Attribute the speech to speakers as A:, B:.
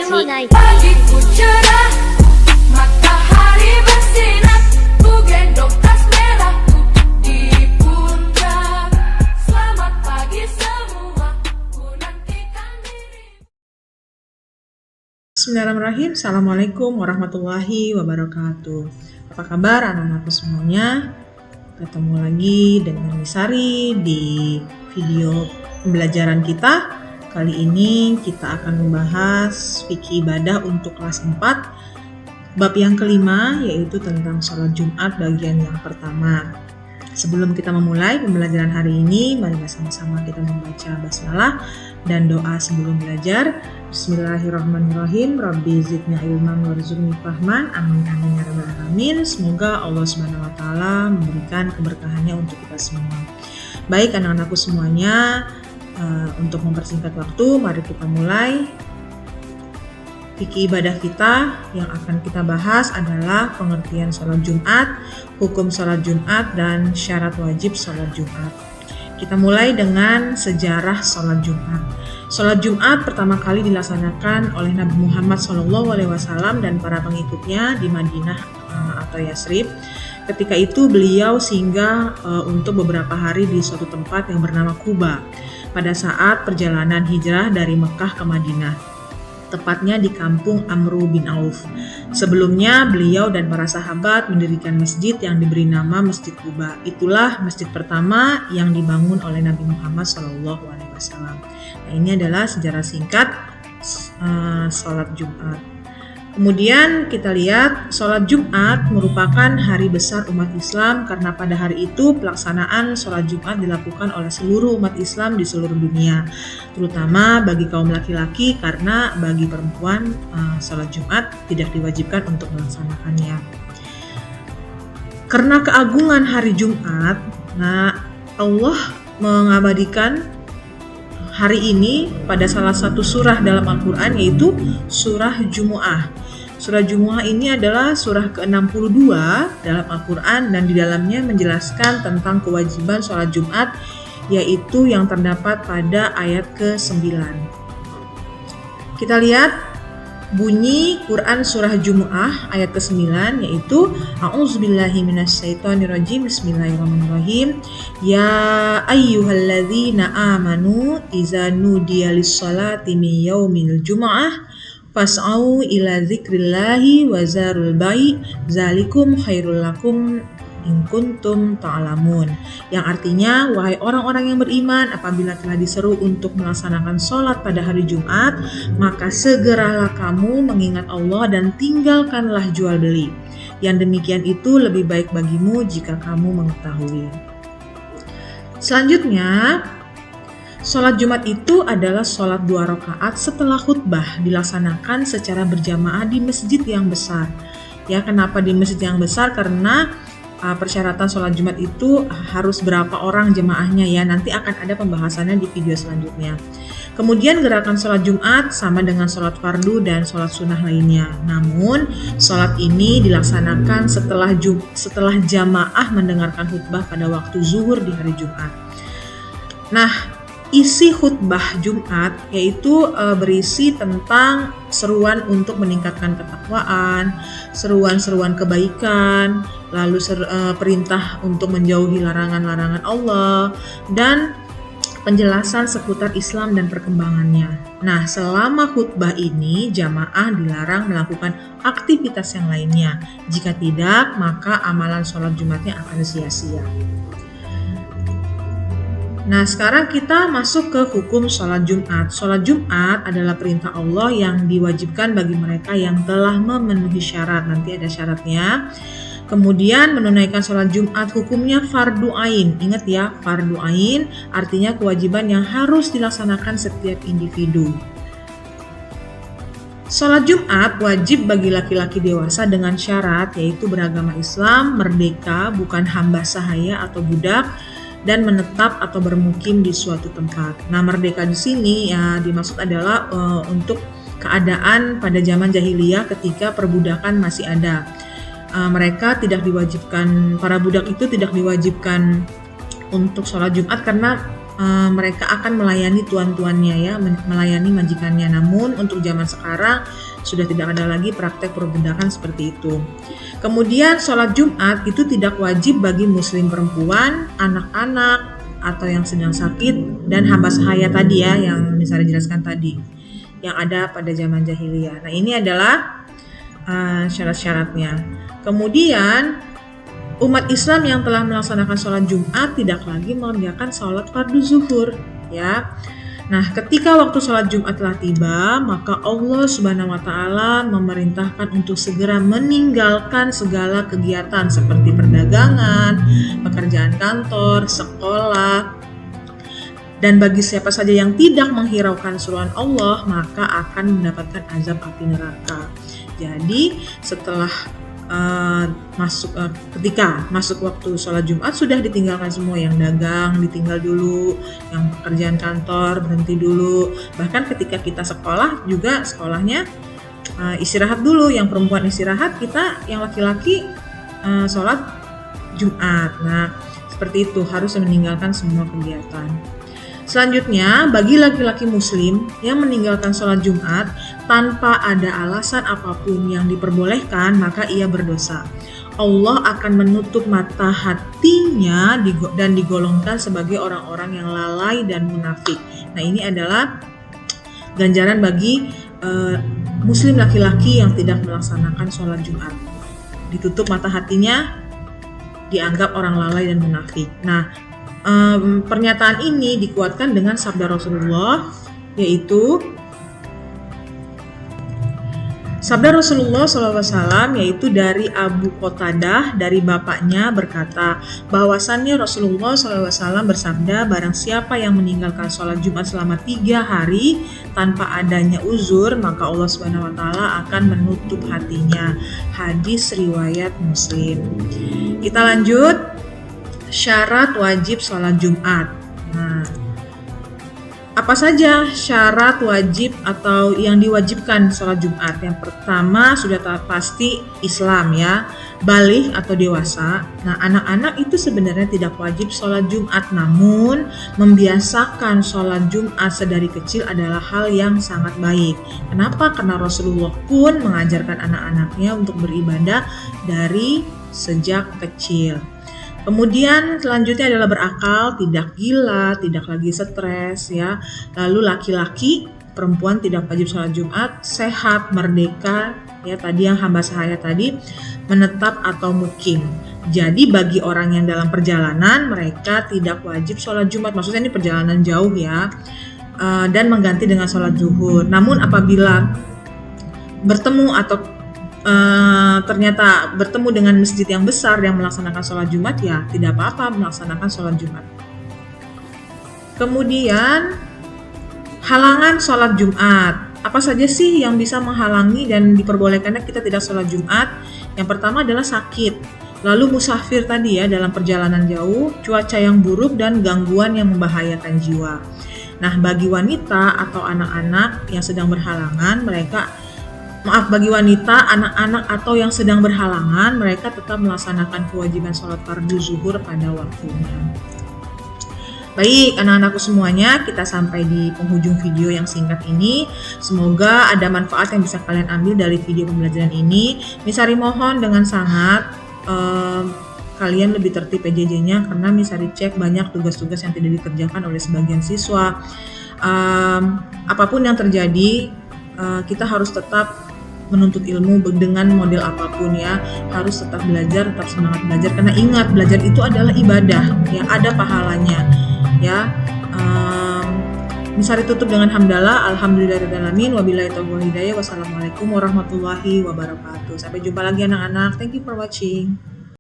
A: suci.
B: Pagiku cerah, matahari bersinar, ku gendong tas merahku di pundak. Selamat pagi semua, ku nantikan diri.
C: Bismillahirrahmanirrahim. Assalamualaikum warahmatullahi wabarakatuh. Apa kabar anak-anakku semuanya? Ketemu lagi dengan Nisari di video pembelajaran kita. Kali ini kita akan membahas fikih ibadah untuk kelas 4, bab yang kelima, yaitu tentang sholat Jumat bagian yang pertama. Sebelum kita memulai pembelajaran hari ini, mari sama-sama kita membaca basmalah dan doa sebelum belajar. Bismillahirrahmanirrahim. Rabbi zidni ilman warzuqni fahman. Amin amin ya rabbal alamin. Semoga Allah Subhanahu wa taala memberikan keberkahannya untuk kita semua. Baik anak-anakku semuanya, untuk mempersingkat waktu, mari kita mulai. Fikih ibadah kita yang akan kita bahas adalah pengertian sholat Jumat, hukum sholat Jumat, dan syarat wajib sholat Jumat. Kita mulai dengan sejarah sholat Jumat. Sholat Jumat pertama kali dilaksanakan oleh Nabi Muhammad SAW dan para pengikutnya di Madinah atau Yasrib. Ketika itu beliau singgah untuk beberapa hari di suatu tempat yang bernama Quba pada saat perjalanan hijrah dari Mekah ke Madinah, tepatnya di kampung Amru bin Auf. Sebelumnya beliau dan para sahabat mendirikan masjid yang diberi nama Masjid Quba. Itulah masjid pertama yang dibangun oleh Nabi Muhammad SAW. Nah, ini adalah sejarah singkat sholat Jumat. Kemudian kita lihat sholat Jumat merupakan hari besar umat Islam karena pada hari itu pelaksanaan sholat Jumat dilakukan oleh seluruh umat Islam di seluruh dunia, terutama bagi kaum laki-laki karena bagi perempuan sholat Jumat tidak diwajibkan untuk melaksanakannya. Karena keagungan hari Jumat, Allah mengabadikan hari ini pada salah satu surah dalam Al-Quran, yaitu surah Jumu'ah. Surah Jumu'ah ini adalah surah ke-62 dalam Al-Quran dan di dalamnya menjelaskan tentang kewajiban sholat Jumat, yaitu yang terdapat pada ayat ke-9. Kita lihat bunyi Quran surah Jumu'ah ayat ke-9, yaitu A'udzubillahi minasyaitonirrajim. Bismillahirrahmanirrahim. Ya ayyuhalladzina amanu iza nudiya lis-salati min yaumil jumu'ah fas'au ila dzikrillahi wa zarul bai' zalikum khairul lakum in kuntum ta'lamun. Yang artinya, wahai orang-orang yang beriman, apabila telah diseru untuk melaksanakan sholat pada hari Jumat, maka segeralah kamu mengingat Allah dan tinggalkanlah jual beli. Yang demikian itu lebih baik bagimu jika kamu mengetahui. Selanjutnya, sholat Jumat itu adalah sholat 2 rakaat setelah khutbah, dilaksanakan secara berjamaah di masjid yang besar. Ya, kenapa di masjid yang besar? Karena persyaratan sholat Jumat itu harus berapa orang jemaahnya ya. Nanti akan ada pembahasannya di video selanjutnya. Kemudian gerakan sholat Jumat sama dengan sholat fardu dan sholat sunnah lainnya. Namun sholat ini dilaksanakan setelah jamaah mendengarkan khutbah pada waktu zuhur di hari Jumat. Nah, isi khutbah Jumat yaitu berisi tentang seruan untuk meningkatkan ketakwaan, seruan-seruan kebaikan, lalu perintah untuk menjauhi larangan-larangan Allah, dan penjelasan seputar Islam dan perkembangannya. Nah, selama khutbah ini jamaah dilarang melakukan aktivitas yang lainnya. Jika tidak, maka amalan sholat Jumatnya akan sia-sia. Nah, sekarang kita masuk ke hukum sholat Jumat. Sholat Jumat adalah perintah Allah yang diwajibkan bagi mereka yang telah memenuhi syarat. Nanti ada syaratnya. Kemudian menunaikan sholat Jumat hukumnya fardu ain. Ingat ya, fardu ain artinya kewajiban yang harus dilaksanakan setiap individu. Sholat Jumat wajib bagi laki-laki dewasa dengan syarat yaitu beragama Islam, merdeka, bukan hamba sahaya atau budak, dan menetap atau bermukim di suatu tempat. Nah, merdeka di sini ya dimaksud adalah untuk keadaan pada zaman jahiliyah ketika perbudakan masih ada. Mereka tidak diwajibkan, para budak itu tidak diwajibkan untuk sholat Jumat karena mereka akan melayani tuan-tuannya ya, melayani majikannya. Namun untuk zaman sekarang sudah tidak ada lagi praktek perbudakan seperti itu. Kemudian sholat Jumat itu tidak wajib bagi muslim perempuan, anak-anak, atau yang sedang sakit, dan hamba sahaya tadi ya, yang bisa dijelaskan tadi, yang ada pada zaman jahiliyah. Nah ini adalah syarat-syaratnya. Kemudian umat Islam yang telah melaksanakan sholat Jumat tidak lagi mengerjakan sholat fardu zuhur ya. Nah, ketika waktu sholat Jumat telah tiba, maka Allah Subhanahu wa Ta'ala memerintahkan untuk segera meninggalkan segala kegiatan seperti perdagangan, pekerjaan kantor, sekolah. Dan bagi siapa saja yang tidak menghiraukan seruan Allah, maka akan mendapatkan azab api neraka. Jadi, setelah ketika masuk waktu sholat Jumat sudah ditinggalkan semua, yang dagang ditinggal dulu, yang pekerjaan kantor berhenti dulu, bahkan ketika kita sekolah juga sekolahnya istirahat dulu, yang perempuan istirahat, kita yang laki-laki sholat Jumat. Nah seperti itu, harus meninggalkan semua kegiatan. Selanjutnya, bagi laki-laki muslim yang meninggalkan sholat Jumat tanpa ada alasan apapun yang diperbolehkan, maka ia berdosa. Allah akan menutup mata hatinya dan digolongkan sebagai orang-orang yang lalai dan munafik. Nah ini adalah ganjaran bagi muslim laki-laki yang tidak melaksanakan sholat Jumat. Ditutup mata hatinya, dianggap orang lalai dan munafik. Nah, pernyataan ini dikuatkan dengan sabda Rasulullah, yaitu sabda Rasulullah SAW, yaitu dari Abu Qatadah dari bapaknya berkata bahwasannya Rasulullah SAW bersabda, barang siapa yang meninggalkan sholat Jumat selama 3 hari tanpa adanya uzur, maka Allah SWT akan menutup hatinya. Hadis riwayat Muslim. Kita lanjut. Syarat wajib sholat Jumat. Nah, apa saja syarat wajib atau yang diwajibkan sholat Jumat? Yang pertama sudah pasti Islam ya, baligh atau dewasa. Nah, anak-anak itu sebenarnya tidak wajib sholat Jumat, namun membiasakan sholat Jumat sedari kecil adalah hal yang sangat baik. Kenapa? Karena Rasulullah pun mengajarkan anak-anaknya untuk beribadah dari sejak kecil. Kemudian selanjutnya adalah berakal, tidak gila, tidak lagi stres ya. Lalu laki-laki, perempuan tidak wajib sholat Jumat, sehat, merdeka ya, tadi yang hamba sahaya tadi, menetap atau mukim. Jadi bagi orang yang dalam perjalanan, mereka tidak wajib sholat Jumat, maksudnya ini perjalanan jauh ya, dan mengganti dengan sholat zuhur. Namun apabila bertemu atau ternyata bertemu dengan masjid yang besar yang melaksanakan sholat Jumat, ya tidak apa-apa melaksanakan sholat Jumat. Kemudian halangan sholat Jumat. Apa saja sih yang bisa menghalangi dan diperbolehkannya kita tidak sholat Jumat? Yang pertama adalah sakit, lalu musafir tadi ya, dalam perjalanan jauh, cuaca yang buruk, dan gangguan yang membahayakan jiwa. Nah, bagi wanita atau anak-anak yang sedang berhalangan, bagi wanita, anak-anak atau yang sedang berhalangan, mereka tetap melaksanakan kewajiban sholat fardu zuhur pada waktunya. Baik, anak-anakku semuanya, kita sampai di penghujung video yang singkat ini. Semoga ada manfaat yang bisa kalian ambil dari video pembelajaran ini. Misari mohon dengan sangat kalian lebih tertib PJJ-nya, karena Misari cek banyak tugas-tugas yang tidak dikerjakan oleh sebagian siswa. Apapun yang terjadi, kita harus tetap menuntut ilmu dengan model apapun ya, harus tetap belajar, tetap semangat belajar, karena ingat, belajar itu adalah ibadah yang ada pahalanya ya. Misari tutup dengan hamdalah, alhamdulillahirrahmanirrahim, wabillahi taufiq wal hidayah, wassalamualaikum warahmatullahi wabarakatuh. Sampai jumpa lagi anak-anak, thank you for watching.